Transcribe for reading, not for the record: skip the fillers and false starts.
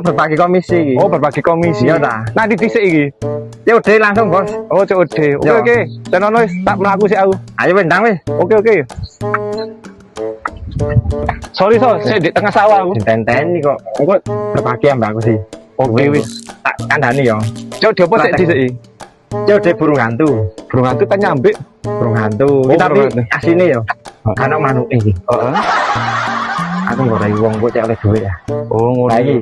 berbagi komisi iki. Oh, berbagi komisi. Iya ta. Nah, di dhisik iki. COD langsung, Bos. Oh, COD. Oke, Yo. oke. Tenono wis tak mlaku sik aku. Ayo wis ndang wis. Oke, oke. Sorry, saya di tengah sawah aku. Ditenteni kok. Engko berbagi ambek aku sih. Oke, wis. Tak kandhani yo. COD apa sik dhisik iki? COD burung hantu. Burung hantu kan nyambik. Burung hantu. Oh, Tapi burung hantu. asine yo. Ana manuk iki. Heeh. Aku nggorai wong kok cek oleh duit ya. Oh, ngono. Lah iki